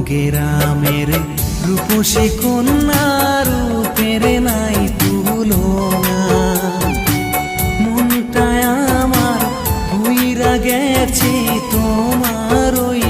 গ্রামের রূপসী কন্যা রূপের নাই তুলনা। মনটায় আমার ভুইরা গেছে তোমার ওই